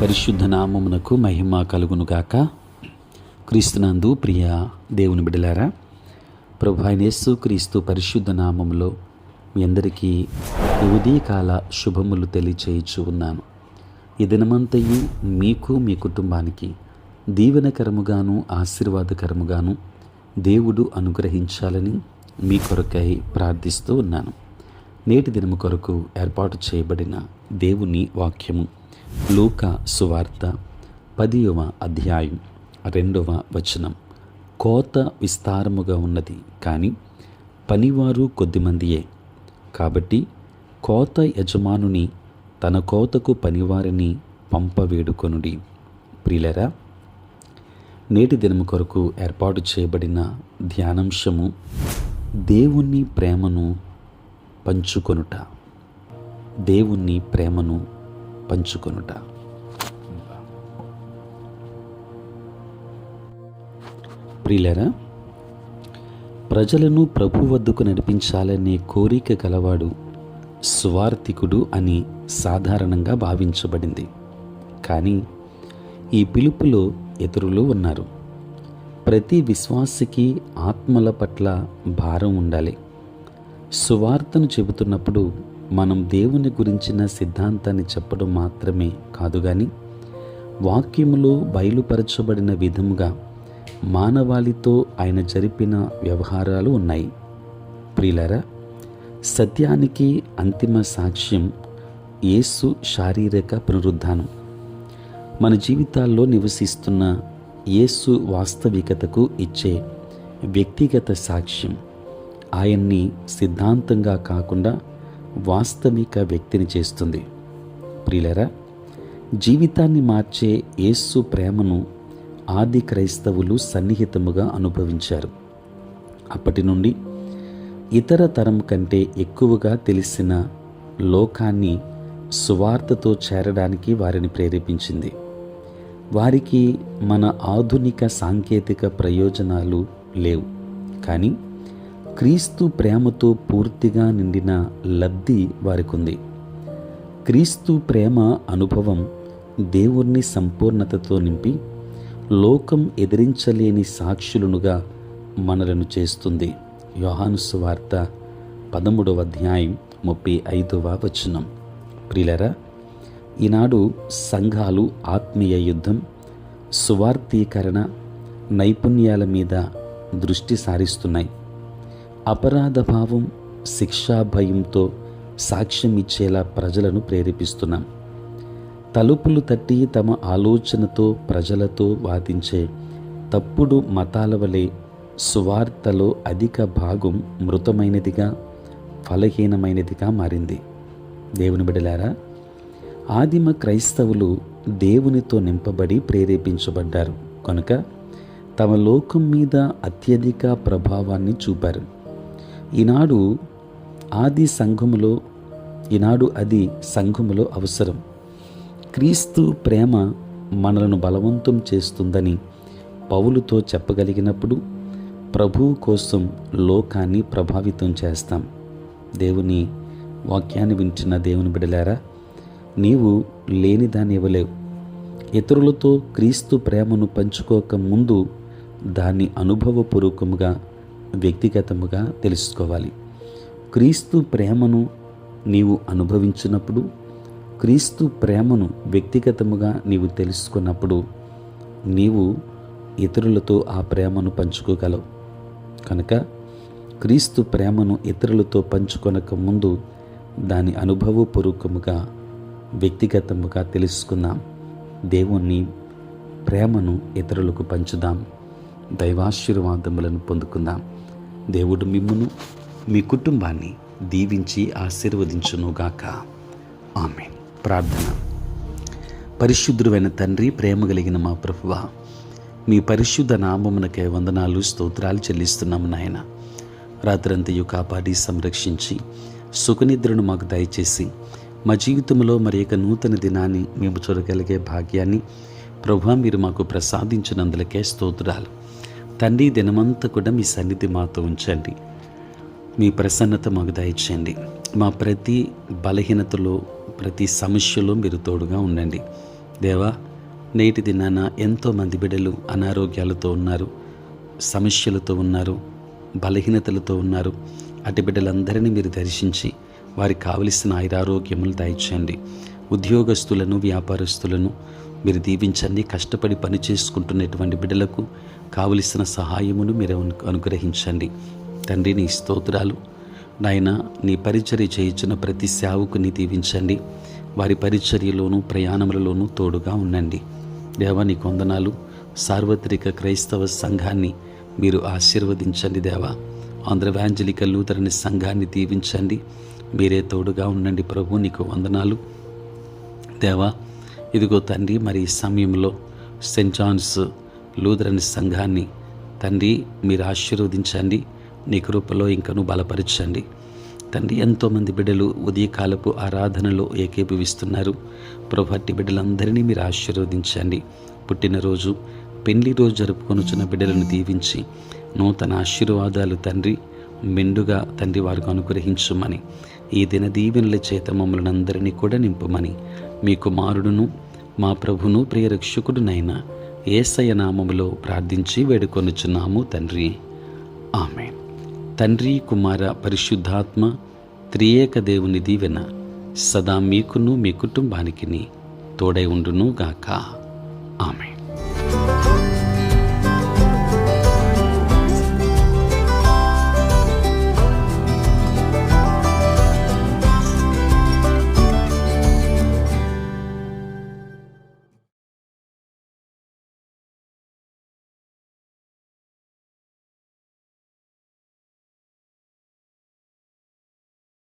పరిశుద్ధ నామమునకు మహిమ కలుగునుగాక. క్రీస్తునందు ప్రియ దేవుని బిడ్డలారా, ప్రభు అయిన యేసు క్రీస్తు పరిశుద్ధ నామములో మీ అందరికీ ఉదయకాల శుభములు తెలియచేయచ్చు ఉన్నాను. ఈ దినమంతయు మీకు మీ కుటుంబానికి దీవెనకరముగాను ఆశీర్వాదకరముగాను దేవుడు అనుగ్రహించాలని మీ కొరకై ప్రార్థిస్తూ ఉన్నాను. నేటి దినము కొరకు ఏర్పాటు చేయబడిన దేవుని వాక్యము లూకా సువార్త 10వ అధ్యాయం 2వ వచనం. కోత విస్తారముగా ఉన్నది, కానీ పనివారు కొద్దిమందియే. కాబట్టి కోత యజమానుని తన కోతకు పనివారిని పంపవేడుకొనుడి. ప్రియులరా, నేటి దినము కొరకు ఏర్పాటు చేయబడిన ధ్యానాంశము దేవుని ప్రేమను పంచుకొనుట. దేవుని ప్రేమను పంచుకొనుట. ప్రియులరా, ప్రజలను ప్రభు వద్దకు నడిపించాలనే కోరిక గలవాడు సువార్తికుడు అని సాధారణంగా భావించబడింది. కానీ ఈ పిలుపులో ఇతరులు ఉన్నారు. ప్రతి విశ్వాసికి ఆత్మల పట్ల భారం ఉండాలి. సువార్తను చెబుతున్నప్పుడు మనం దేవుని గురించిన సిద్ధాంతాన్ని చెప్పడం మాత్రమే కాదు, కానీ వాక్యములో బయలుపరచబడిన విధముగా మానవాళితో ఆయన జరిపిన వ్యవహారాలు ఉన్నాయి. ప్రియులారా, సత్యానికి అంతిమ సాక్ష్యం యేసు శారీరక పునరుద్ధానం. మన జీవితాల్లో నివసిస్తున్న యేసు వాస్తవికతకు ఇచ్చే వ్యక్తిగత సాక్ష్యం ఆయన్ని సిద్ధాంతంగా కాకుండా వాస్తవిక వ్యక్తిని చేస్తుంది. ప్రియులరా, జీవితాన్ని మార్చే యేసు ప్రేమను ఆది క్రైస్తవులు సన్నిహితముగా అనుభవించారు. అప్పటి నుండి ఇతర తరం కంటే ఎక్కువగా తెలిసిన లోకాన్ని సువార్తతో చేరడానికి వారిని ప్రేరేపించింది. వారికి మన ఆధునిక సాంకేతిక ప్రయోజనాలు లేవు, కానీ క్రీస్తు ప్రేమతో పూర్తిగా నిండిన లబ్ధి వారికుంది. క్రీస్తు ప్రేమ అనుభవం దేవుణ్ణి సంపూర్ణతతో నింపి లోకం ఎదిరించలేని సాక్షులునుగా మనలను చేస్తుంది. యోహాను సువార్త 13వ అధ్యాయం 35వ వచనం. ప్రియులరా, ఈనాడు సంఘాలు ఆత్మీయ యుద్ధం, సువార్తీకరణ నైపుణ్యాల మీద దృష్టి సారిస్తున్నాయి. అపరాధ భావం, శిక్షా భయంతో సాక్ష్యం ఇచ్చేలా ప్రజలను ప్రేరేపిస్తున్నాం. తలుపులు తట్టి తమ ఆలోచనతో ప్రజలతో వాదించే తప్పుడు మతాల వలె సువార్తలో అధిక భాగం మృతమైనదిగా, ఫలహీనమైనదిగా మారింది. దేవుని బిడ్డలారా, ఆదిమ క్రైస్తవులు దేవునితో నింపబడి ప్రేరేపించబడ్డారు కనుక తమ లోకం మీద అత్యధిక ప్రభావాన్ని చూపారు. ఈనాడు అది సంఘములో అవసరం. క్రీస్తు ప్రేమ మనలను బలవంతం చేస్తుందని పౌలుతో చెప్పగలిగినప్పుడు ప్రభువు కోసం లోకాన్ని ప్రభావితం చేస్తాం. దేవుని వాక్యాన్ని వింటున్న దేవుని బిడ్డలారా, నీవు లేనిదాన్ని ఇవ్వలేవు. ఇతరులతో క్రీస్తు ప్రేమను పంచుకోక ముందు దాన్ని అనుభవపూర్వకముగా, వ్యక్తిగతముగా తెలుసుకోవాలి. క్రీస్తు ప్రేమను నీవు అనుభవించినప్పుడు, క్రీస్తు ప్రేమను వ్యక్తిగతముగా నీవు తెలుసుకున్నప్పుడు నీవు ఇతరులతో ఆ ప్రేమను పంచుకోగలవు. కనుక క్రీస్తు ప్రేమను ఇతరులతో పంచుకొనక ముందు దాని అనుభవపూర్వకముగా, వ్యక్తిగతముగా తెలుసుకుందాం. దేవుని ప్రేమను ఇతరులకు పంచుదాం. దైవాశీర్వాదములను పొందుకుందాం. దేవుడు మిమ్మును, మీ కుటుంబాన్ని దీవించి ఆశీర్వదించునుగాక. ఆమేన్. ప్రార్థన. పరిశుద్ధుడైన తండ్రి, ప్రేమ కలిగిన మా ప్రభువా, మీ పరిశుద్ధ నామమునకే వందనాలు, స్తోత్రాలు చెల్లిస్తున్నాము నాయన. రాత్రంతయు కాపాడి సంరక్షించి సుఖనిద్రను మాకు దయచేసి మా జీవితంలో మరి ఒక నూతన దినాన్ని మేము చూడగలిగే భాగ్యాన్ని ప్రభువా మీరు మాకు ప్రసాదించినందులకే స్తోత్రాలు. తండ్రి, దినమంతా కూడా మీ సన్నిధి మాతో ఉంచండి. మీ ప్రసన్నత మాకు దయచేయండి. మా ప్రతి బలహీనతలో, ప్రతి సమస్యలో మీరు తోడుగా ఉండండి. దేవా, నేటి దినాన ఎంతోమంది బిడ్డలు అనారోగ్యాలతో ఉన్నారు, సమస్యలతో ఉన్నారు, బలహీనతలతో ఉన్నారు. అటు బిడ్డలందరినీ మీరు దర్శించి వారికి కావలసిన ఆయురారోగ్యములు దయచేయండి. ఉద్యోగస్తులను, వ్యాపారస్తులను మీరు దీవించండి. కష్టపడి పని చేసుకుంటున్నటువంటి బిడ్డలకు కావలసిన సహాయమును మీరు అనుగ్రహించండి. తండ్రి, నీ స్తోత్రాలు నాయన. నీ పరిచర్య చేయించిన ప్రతి సేవకుని దీవించండి. వారి పరిచర్యలోనూ ప్రయాణములలోనూ తోడుగా ఉండండి. దేవా, నీకు వందనాలు. సార్వత్రిక క్రైస్తవ సంఘాన్ని మీరు ఆశీర్వదించండి దేవా. ఆంధ్ర ఎవాంజలికల్ లూథరన్ సంఘాన్ని దీవించండి. మీరే తోడుగా ఉండండి ప్రభు. నీకు వందనాలు దేవా. ఇదిగో తండ్రి, మరి ఈ సమయంలో సెయింట్ జాన్స్ లూథరన్ సంఘాన్ని తండ్రి మీరు ఆశీర్వదించండి. నీ కృపలో ఇంకను బలపరచండి తండ్రి. ఎంతోమంది బిడ్డలు ఉదయకాలపు ఆరాధనలో ఏకీభవిస్తున్నారు ప్రభు. అట్టి బిడ్డలందరినీ మీరు ఆశీర్వదించండి. పుట్టినరోజు, పెళ్లి రోజు జరుపుకొనుచున్న బిడ్డలను దీవించి నూతన ఆశీర్వాదాలు తండ్రి మెండుగా తండ్రి వారికి అనుగ్రహించుమని, ఈ దిన దీవెనల చేత మమ్మల్ని అందరినీ కూడా నింపుమని మీ కుమారుడును మా ప్రభును ప్రియరక్షకుడునైన యేసయ్య నామములో ప్రార్థించి వేడుకొనుచున్నాము తండ్రి. ఆమేన్. తండ్రి, కుమార, పరిశుద్ధాత్మ త్రియేక దేవుని దీవెన సదా మీకును మీ కుటుంబానికి తోడై ఉండును గాక. ఆమేన్.